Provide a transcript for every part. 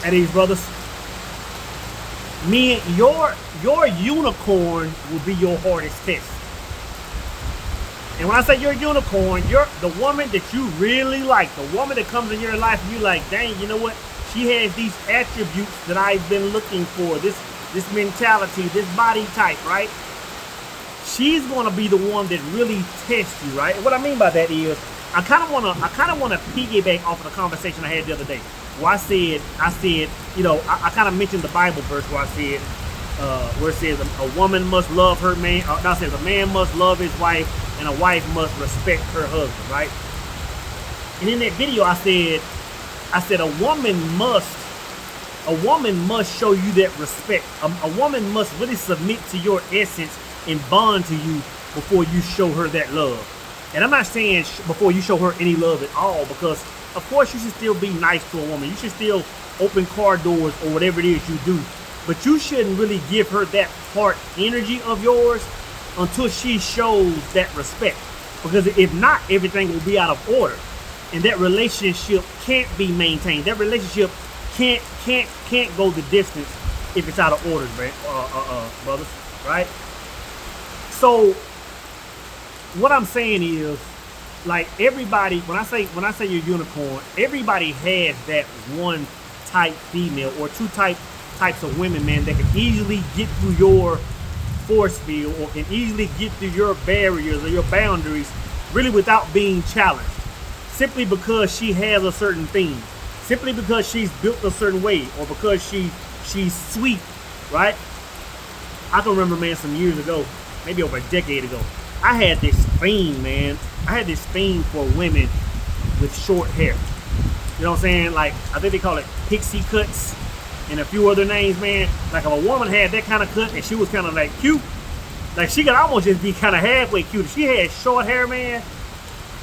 At these brothers, me and your unicorn will be your hardest test. And when I say you're a unicorn, you're the woman that you really like, the woman that comes in your life and you're like, dang, you know what? She has these attributes that I've been looking for, this mentality, this body type, right? She's gonna be the one that really tests you, right? And what I mean by that is, I kind of wanna piggyback off of the conversation I had the other day, where I said, you know, I kind of mentioned the Bible verse where I said, where it says a woman must love her man. Now it says a man must love his wife, and a wife must respect her husband, right? And in that video, I said a woman must show you that respect. A woman must really submit to your essence and bond to you before you show her that love. And I'm not saying before you show her any love at all, because of course you should still be nice to a woman. You should still open car doors or whatever it is you do. But you shouldn't really give her that heart energy of yours until she shows that respect. Because if not, everything will be out of order. And that relationship can't be maintained. That relationship can't go the distance if it's out of order, brothers, right? So what I'm saying is, like, everybody, when I say you're unicorn, everybody has that one type female or two types of women, man, that can easily get through your force field or can easily get through your barriers or your boundaries really without being challenged, simply because she has a certain thing, simply because she's built a certain way, or because she's sweet, right? I can remember, man, some years ago, maybe over a decade ago, I had this thing, man. I had this thing for women with short hair. You know what I'm saying? Like, I think they call it pixie cuts and a few other names, man. Like, if a woman had that kind of cut and she was kind of like cute, like, she could almost just be kind of halfway cute. If she had short hair, man,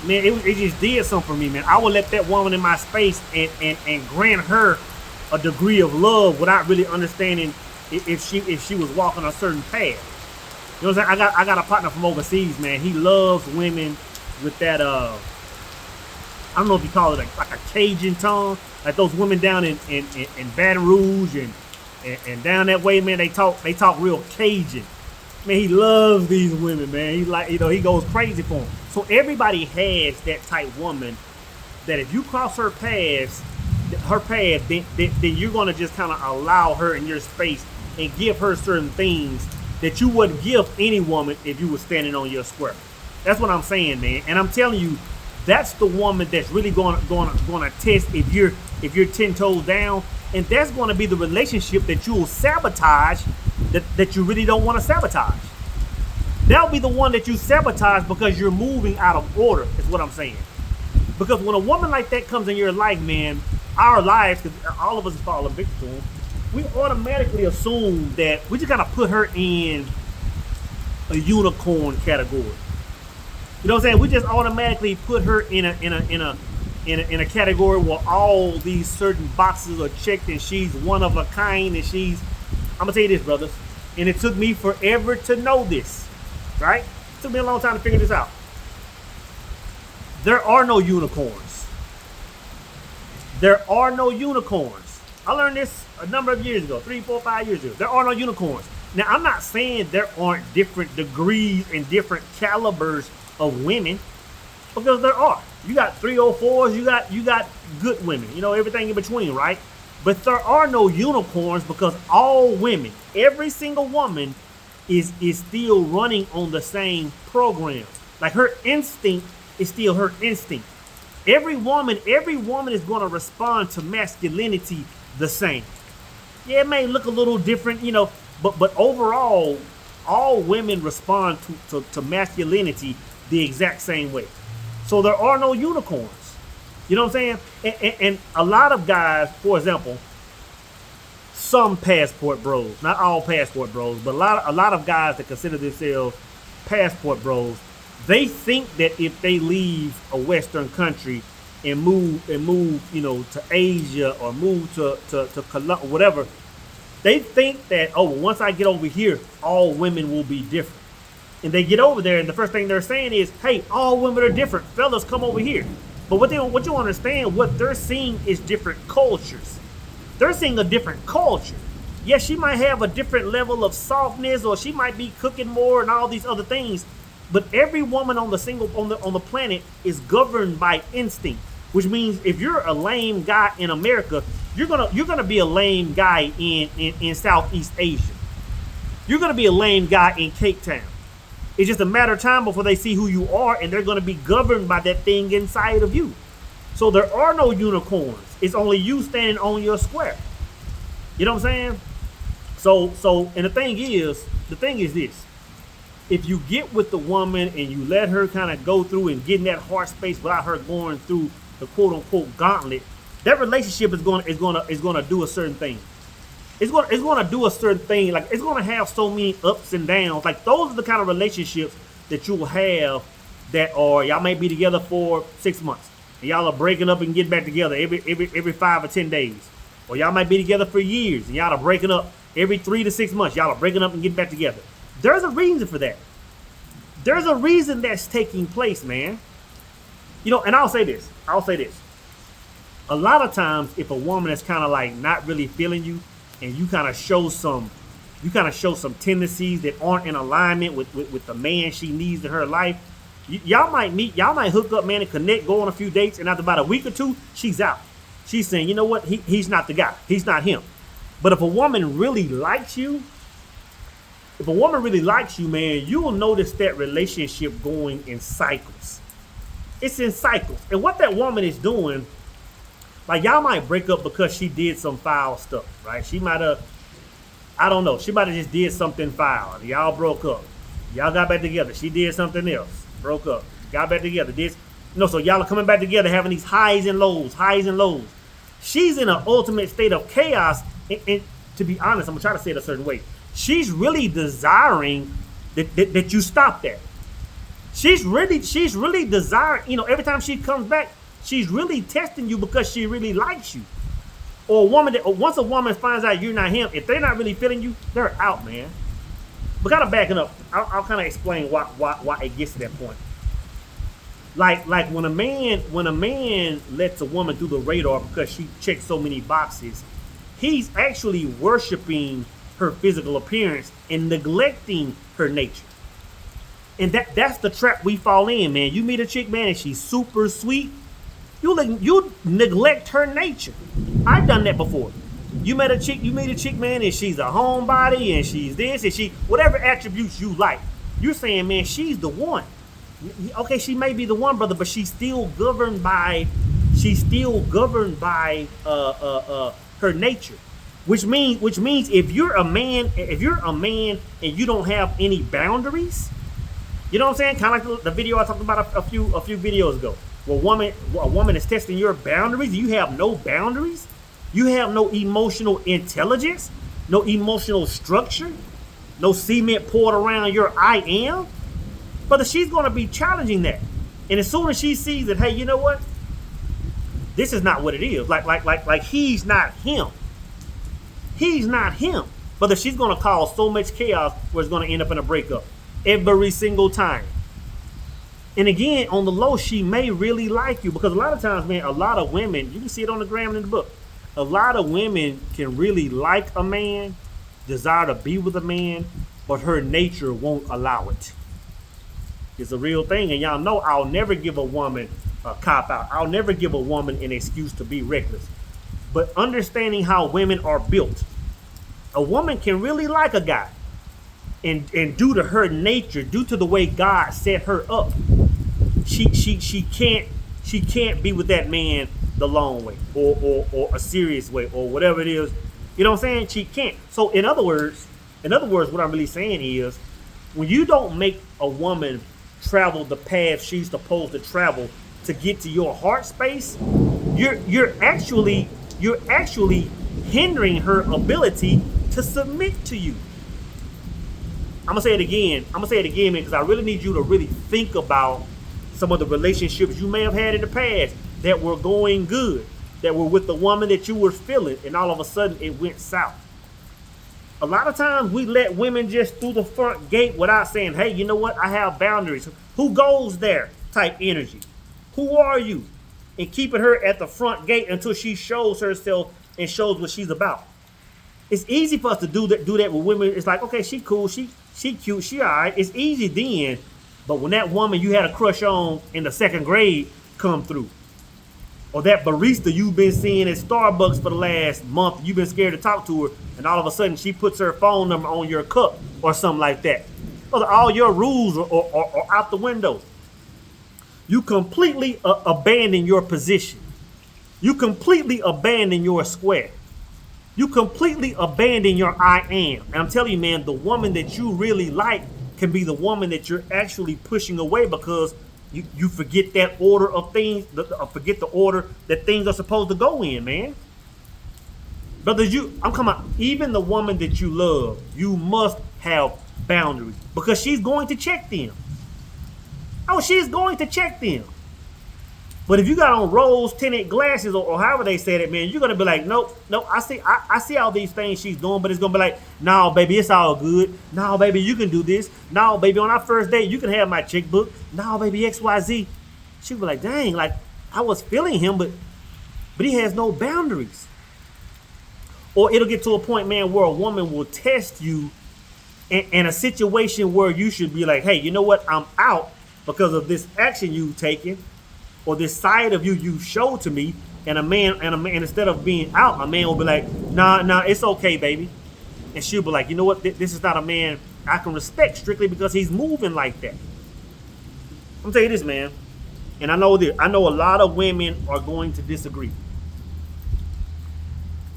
it just did something for me, man. I would let that woman in my space and grant her a degree of love without really understanding if she was walking a certain path. You know what I'm saying? I got a partner from overseas, man. He loves women with that I don't know if you call it like a Cajun tongue, like those women down in Baton Rouge and down that way, man. They talk real Cajun. Man, he loves these women, man. He, like, you know, he goes crazy for them. So everybody has that type woman that if you cross her path, then you're gonna just kind of allow her in your space and give her certain things that you wouldn't give any woman if you were standing on your square. That's what I'm saying, man. And I'm telling you, that's the woman that's really gonna test if you're 10 toes down, and that's gonna be the relationship that you will sabotage, that you really don't want to sabotage. That'll be the one that you sabotage because you're moving out of order, is what I'm saying. Because when a woman like that comes in your life, man, our lives, because all of us fall a victim to them, we automatically assume that we just gotta put her in a unicorn category. You know what I'm saying? We just automatically put her in a category where all these certain boxes are checked, and she's one of a kind, and she's. I'm gonna tell you this, brothers, and it took me forever to know this, right? It took me a long time to figure this out. There are no unicorns. There are no unicorns. I learned this a number of years ago, 3, 4, 5 years ago. There are no unicorns. Now, I'm not saying there aren't different degrees and different calibers of women, because there are. You got 304s, you got good women, you know, everything in between, right? But there are no unicorns, because all women, every single woman is still running on the same program. Like, her instinct is still her instinct. Every woman is going to respond to masculinity the same. Yeah, it may look a little different, you know, but overall, all women respond to masculinity the exact same way. So there are no unicorns. You know what I'm saying? And a lot of guys, for example, some passport bros, not all passport bros, but a lot of guys that consider themselves passport bros, they think that if they leave a Western country and move, you know, to Asia or move to Colombia, whatever, they think that, oh, well, once I get over here, all women will be different. And they get over there, and the first thing they're saying is, hey, all women are different. Fellas, come over here. But what you understand, what they're seeing is different cultures. They're seeing a different culture. Yes, she might have a different level of softness, or she might be cooking more and all these other things. But every woman on the planet is governed by instinct, which means if you're a lame guy in America, you're gonna be a lame guy in Southeast Asia. You're gonna be a lame guy in Cape Town. It's just a matter of time before they see who you are, and they're gonna be governed by that thing inside of you. So there are no unicorns. It's only you standing on your square. You know what I'm saying? So, and the thing is this. If you get with the woman and you let her kind of go through and get in that heart space without her going through the quote unquote gauntlet, that relationship is gonna do a certain thing. It's gonna do a certain thing. Like, it's gonna have so many ups and downs. Like, those are the kind of relationships that you will have that are, y'all may be together for 6 months. And y'all are breaking up and getting back together every 5 or 10 days. Or y'all might be together for years and y'all are breaking up every 3 to 6 months. Y'all are breaking up and getting back together. There's a reason for that. There's a reason that's taking place, man. You know, and I'll say this. A lot of times, if a woman is kind of like not really feeling you, and you kind of show some tendencies that aren't in alignment with the man she needs in her life, y'all might hook up, man, and connect, go on a few dates, and after about a week or two, she's out. She's saying, you know what, he's not the guy. He's not him. But if a woman really likes you, man, you will notice that relationship going in cycles. It's in cycles. And what that woman is doing, like, y'all might break up because she did some foul stuff, right? She might have, I don't know, she might have just did something foul. Y'all broke up. Y'all got back together. She did something else. Broke up. Got back together. So y'all are coming back together, having these highs and lows. She's in an ultimate state of chaos. And to be honest, I'm going to try to say it a certain way. She's really desiring that you stop that. She's really desiring, you know, every time she comes back, she's really testing you because she really likes you. Or once a woman finds out you're not him, if they're not really feeling you, they're out, man. But kind of backing up, I'll kind of explain why it gets to that point. Like when a man lets a woman through the radar because she checks so many boxes, he's actually worshiping her physical appearance and neglecting her nature. And that's the trap we fall in, man. You meet a chick, man, and she's super sweet. You neglect her nature. I've done that before. You meet a chick, man, and she's a homebody, and she's this, and she, whatever attributes you like. You're saying, man, she's the one. Okay, she may be the one, brother, but she's still governed by her nature. Which means if you're a man and you don't have any boundaries, you know what I'm saying? Kind of like the video I talked about a few videos ago. Where a woman is testing your boundaries. You have no boundaries. You have no emotional intelligence, no emotional structure, no cement poured around your I am. But she's going to be challenging that. And as soon as she sees that, hey, you know what? This is not what it is. Like he's not him. He's not him. But she's going to cause so much chaos where it's going to end up in a breakup every single time. And again, on the low, she may really like you, because a lot of times, man, a lot of women, you can see it on the gram and in the book, a lot of women can really like a man, desire to be with a man, but her nature won't allow it. It's a real thing. And y'all know I'll never give a woman a cop out. I'll never give a woman an excuse to be reckless. But understanding how women are built, a woman can really like a guy, and due to her nature, due to the way God set her up, she can't be with that man the long way or a serious way or whatever it is. You know what I'm saying? She can't. So in other words, what I'm really saying is, when you don't make a woman travel the path she's supposed to travel to get to your heart space, you're actually hindering her ability to submit to you. I'm gonna say it again, man, because I really need you to really think about some of the relationships you may have had in the past that were going good, that were with the woman that you were feeling, and all of a sudden it went south. A lot of times we let women just through the front gate without saying, hey, you know what? I have boundaries. Who goes there? Type energy. Who are you? and keeping her at the front gate until she shows herself and shows what she's about. It's easy for us to do that with women. It's like, okay, she cool, she cute, she all right. It's easy then, but when that woman you had a crush on in the second grade come through, or that barista you've been seeing at Starbucks for the last month, you've been scared to talk to her, and all of a sudden she puts her phone number on your cup or something like that. All your rules are out the window. You completely abandon your position. You completely abandon your square. You completely abandon your I am. And I'm telling you, man, the woman that you really like can be the woman that you're actually pushing away because you forget that order of things, forget the order that things are supposed to go in, man. Brothers, I'm coming out, even the woman that you love, you must have boundaries because she's going to check them. Oh, she's going to check them. But if you got on rose tinted glasses or however they said it, man, you're gonna be like, nope, I see all these things she's doing, but it's gonna be like, no, baby, it's all good. No, baby, you can do this. No, baby, on our first date, you can have my checkbook. No, baby, XYZ. She'll be like, dang, like I was feeling him, but he has no boundaries. Or it'll get to a point, man, where a woman will test you in a situation where you should be like, hey, you know what? I'm out because of this action you've taken or this side of you showed to me. And a man, instead of being out, a man will be like, nah, it's okay, baby. And she'll be like, you know what? This is not a man I can respect strictly because he's moving like that. I'm gonna tell you this, man. And I know this. I know a lot of women are going to disagree.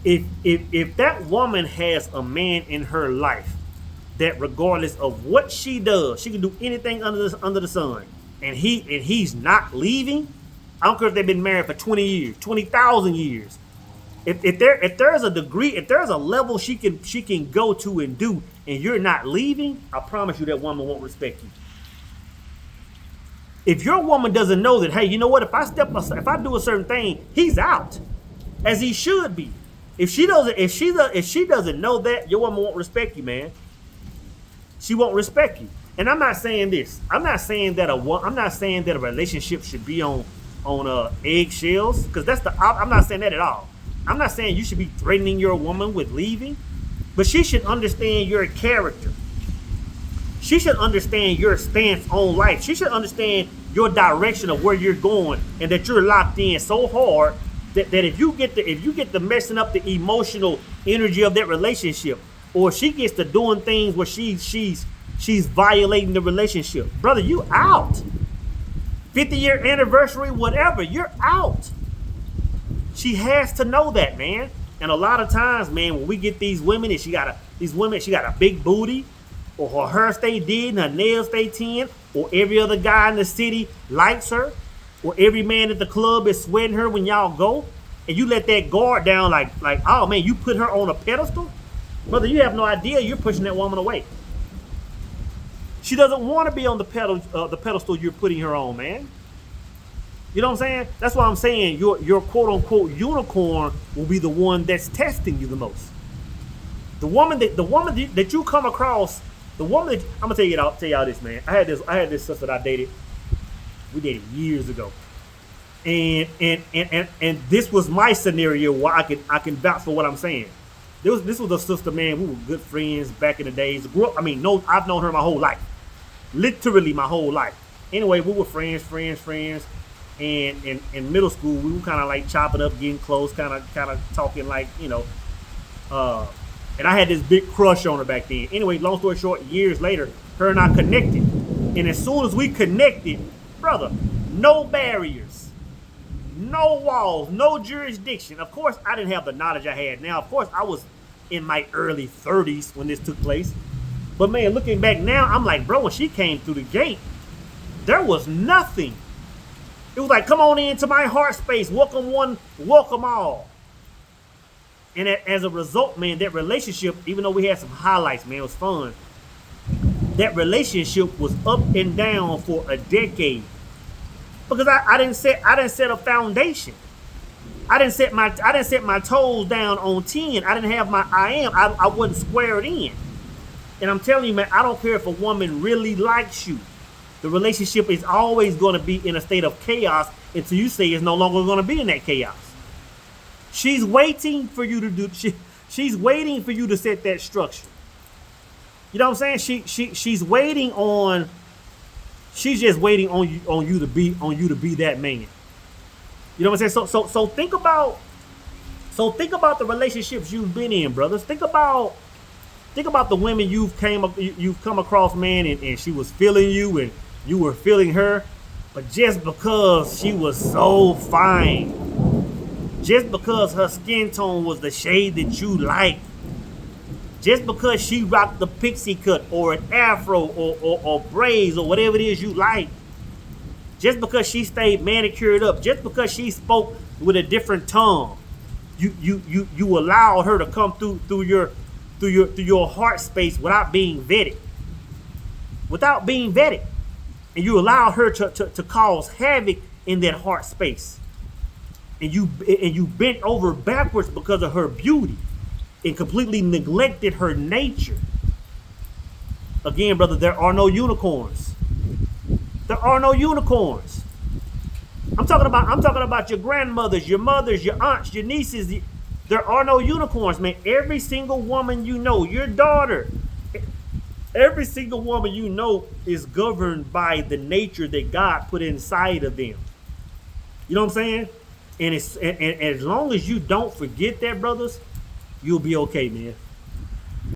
If that woman has a man in her life that regardless of what she does, she can do anything under the sun, and he's not leaving, I don't care if they've been married for 20 years, 20,000 years. If there's a degree, if there's a level she can go to and do, and you're not leaving, I promise you that woman won't respect you. If your woman doesn't know that, hey, you know what? If I do a certain thing, he's out, as he should be. If she doesn't know that, your woman won't respect you, man. She won't respect you. And I'm not saying this. I'm not saying that a relationship should be on eggshells, because I'm not saying that at all. I'm not saying you should be threatening your woman with leaving, but she should understand your character. She should understand your stance on life. She should understand your direction of where you're going, and that you're locked in so hard that if you get to messing up the emotional energy of that relationship, or she gets to doing things where she's violating the relationship, brother, you out. 50-year anniversary, whatever, you're out. She has to know that, man. And a lot of times, man, when we get these women and she got a big booty, or her hair stay did and her nails stay 10, or every other guy in the city likes her, or every man at the club is sweating her when y'all go, and you let that guard down like, oh man, you put her on a pedestal, brother, you have no idea you're pushing that woman away. She doesn't want to be on the pedestal you're putting her on, man. You know what I'm saying? That's why I'm saying your quote unquote unicorn will be the one that's testing you the most. The woman that you come across, I'm gonna tell y'all this, man. I had this sister that I dated. We dated years ago, and this was my scenario where I can vouch for what I'm saying. This was a sister, man. We were good friends back in the days. I've known her my whole life, literally my whole life. Anyway, we were friends, and in middle school we were kind of like chopping up, getting close, kind of talking like, you know. And I had this big crush on her back then. Anyway, long story short, years later, her and I connected, and as soon as we connected, brother, no barriers, no walls, no jurisdiction. Of course, I didn't have the knowledge I had now. Of course, I was in my early 30s when this took place. But man, looking back now, I'm like, bro, when she came through the gate, there was nothing. It was like, come on into my heart space. Welcome one, welcome all. And as a result, man, that relationship, even though we had some highlights, man, it was fun. That relationship was up and down for a decade, because I didn't set a foundation. I didn't set my toes down on 10. I didn't have I wasn't squared in. And I'm telling you, man, I don't care if a woman really likes you. The relationship is always going to be in a state of chaos until you say it's no longer going to be in that chaos. She's waiting for you to do. She's waiting for you to set that structure. You know what I'm saying? She's waiting on. She's just waiting on you to be that man. You know what I'm saying? So think about the relationships you've been in, brothers. Think about the women you've come across, man, and she was feeling you and you were feeling her, but just because she was so fine, just because her skin tone was the shade that you like, just because she rocked the pixie cut or an afro or braids or whatever it is you like, just because she stayed manicured up, just because she spoke with a different tongue, you allowed her to come through your heart space without being vetted. And you allowed her to cause havoc in that heart space. And you bent over backwards because of her beauty and completely neglected her nature. Again, brother, there are no unicorns. There are no unicorns. I'm talking about your grandmothers, your mothers, your aunts, your nieces. There are no unicorns, man. Every single woman you know, your daughter, every single woman you know is governed by the nature that God put inside of them. You know what I'm saying? And as long as you don't forget that, brothers, you'll be okay, man.